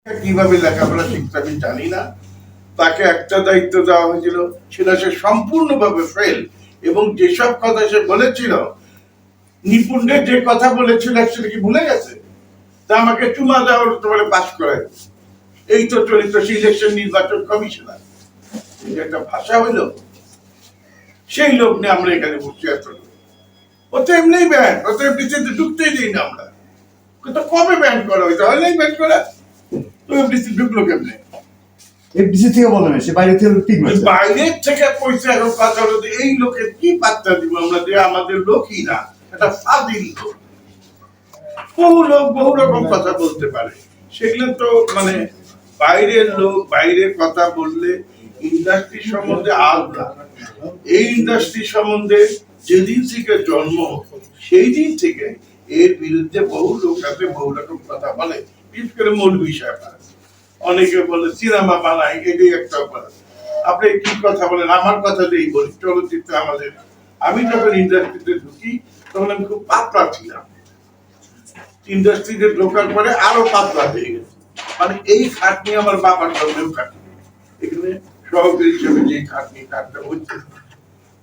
কিভাবে লেখাপড়া শিখতে আমি জানি না। তাকে একটা দায়িত্ব দেওয়া হয়েছিল, সেটা সে সম্পূর্ণভাবে ফেল। এবং যেসব কথা সে বলেছিল, নিপুণদের যে কথা বলেছিল সেটা কি ভুলে গেছে? তা আমাকে চুমা দেওয়ার বলে পাশ করায়। এই তো চরিত্র ইলেকশন নির্বাচন কমিশনার, একটা ভাষা হইল। সেই লোক নিয়ে আমরা এখানে বসে আছি। ও তো এমনি ব্যান, ও তো এমনিতে ঢুকতেই দিই না আমরা। তো কবে ব্যান করা হইতে হয় নাই ব্যান করা? তো এমনিতে ঢুকলো কেমনে? এফডিসি থেকে বলে না, সে বাইরে থেকে ঠিক আছে। বাইরের থেকে পয়সা এখন কথা হলো, এই লোকের কি পাত্তা দিব আমরা যে আমাদের লোকই না, এটা ফাজিল লোক। বহু লোক বহু রকম কথা বলতে পারে, সেগুলো তো মানে বাইরের লোক বাইরে কথা বললে ইন্ডাস্ট্রি সম্বন্ধে আলাদা। এই ইন্ডাস্ট্রি সম্বন্ধে যেদিন থেকে জন্ম, সেই দিন থেকে এর বিরুদ্ধে বহু লোক আছে, বহু রকম কথা বলে। বিশেষ করে মৌলভী সাহেব অনেকে বলে সিনেমা বানাই, এটাই একটা অপরাধ। আপনি কি কথা বলেন? আমার কথা দিয়েই বলি, চলচ্চিত্র আমাদের, আমি যখন ইন্ডাস্ট্রিতে ঢুকি তখন আমি খুব পাতলা ছিলাম। ইন্ডাস্ট্রিতে ঢোকার পরে আরো পাতলা হয়ে গেছে। মানে এই খাটনি আমার বাবার জন্মেও খাটনি, এখানে সহকারী হিসেবে যে খাটনি কাটটা হচ্ছে।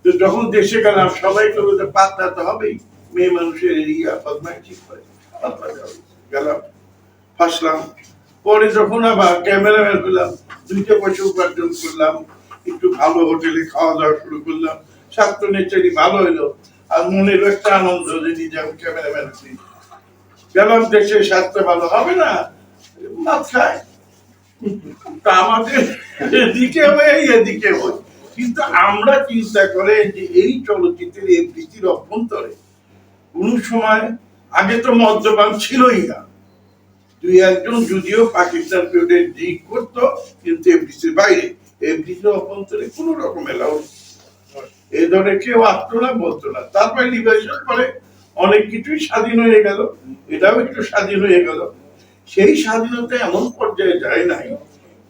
তো যখন দেশে গেলাম সবাই তো পাতলা তো হবেই, মেয়ে মানুষের এরিয়া বদমাইশি করে, পাতলা গেলাম, ফাঁসলাম। পরে যখন আবার ক্যামেরাম্যান পেলাম, 2 পয়সা উপার্জন করলাম, একটু ভালো হোটেলে খাওয়া দাওয়া শুরু করলাম, স্বাস্থ্য নেচারি ভালো হইলো। আর মনের একটা আনন্দ যে নিজে আমি ক্যামেরাম্যান গেলাম, দেশে স্বাস্থ্য ভালো হবে না মাথায়। তা আমাদের এদিকে হয়ে এদিকে হই, কিন্তু আমরা চিন্তা করে যে এই চলচ্চিত্রের এফডিসির অভ্যন্তরে কোন সময় আগে তো মদ্যপান ছিলই না। 2-1 যদিও পাকিস্তান পিরিয়ডে ডিগ করতো, কিন্তু এফডিসির বাইরে, এফডিসির অভ্যন্তরে কোন রকম এলাও এ ধরনের কেউ আসতো না, বলতো না। তারপরে লিবারেশন করে অনেক কিছুই স্বাধীন হয়ে গেল, এটাও একটু স্বাধীন হয়ে গেল। সেই স্বাধীনতা এমন পর্যায়ে যায় নাই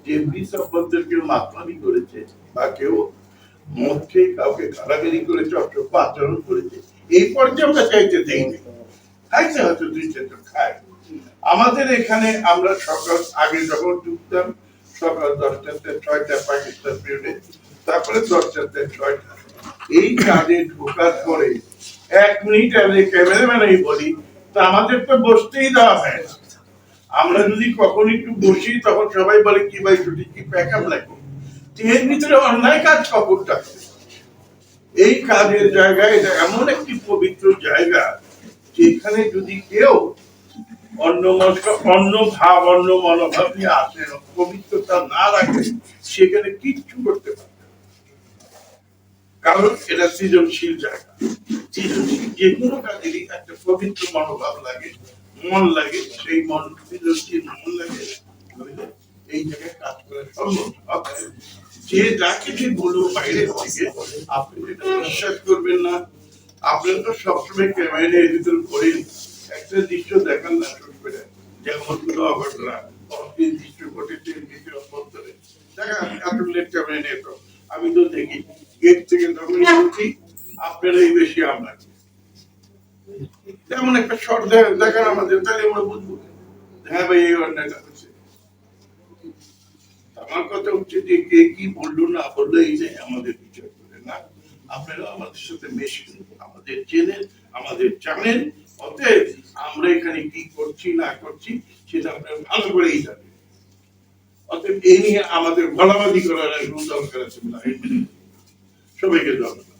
যে এফডিসি অভ্যন্তরে কেউ মাতলামি করেছে বা কেউ মদ খেয়ে কাউকে গালাগালি করেছে, অসভ্য আচরণ করেছে। এই পর্যায়ে আমরা চাইতে দেই নাই। খাইছে হয়তো 2-4 খায়। আমাদের এখানে আমরা সকাল আগে যখন ঢুকতাম, সকাল 10টা থেকে 6টা পাকিস্তান পিরিয়ডে, তারপরে 10টা থেকে 6টা। এই কাজে ঢোকার পরে 1 মিনিট আগে ক্যামেরাম্যানই বলি, তা আমাদের তো বসতেই দেওয়া হয় না। আমরা যদি কখন একটু বসি তখন সবাই বলে কি ভাই ছুটি কি প্যাকআপ লাগে। এর ভিতরে অন্যায় কাজ কপরটা। এই কাজের জায়গায় এটা এমন একটি পবিত্র জায়গা, যেখানে যদি কেউ অন্য ভাব অন্য মনোভাব নিয়ে আসে, পবিত্রতা না রাখে, সেখানে কিচ্ছু করতে পারে। কারণ এটা সৃজনশীল জায়গা। সৃজনশীল যে কোনো কাজেরই একটা পবিত্র মনোভাব লাগে, মন লাগে, সেই মন সৃজনশীল মন লাগে, এই জায়গায় কাজ করা সম্ভব। যে যা কিছু বলবো বাইরে থেকে, আপনি যেটা বিশ্বাস করবেন না। আপনারা তো সবসময় ক্যামেরার ভিতর করেন, একটা দৃশ্য দেখান না করে, যেমন কোনো অঘটনা দৃশ্য ঘটেছে অভ্যন্তরে দেখা আসলে ক্যামেরা নিয়ে তো আমি তো দেখি গেট থেকে যখন উঠি, আপনারা এই বেশি আমরা তেমন একটা শর্ট দেখান আমাদের, তাহলে আমরা বুঝবো হ্যাঁ ভাই এই অন্যায়টা হচ্ছে। আমার কথা হচ্ছে যে কে কি বললো না বললো এই যে আমাদের বিচার করে না। আপনারা আমাদের সাথে মেশেন, আমাদের চেনেন, আমাদের জানেন, অতএব আমরা এখানে কি করছি না করছি সেটা আপনারা ভালো করেই জানেন। অতএব এই নিয়ে আমাদের গলাবাজি করার একদম দরকার আছে। সবাইকে ধন্যবাদ।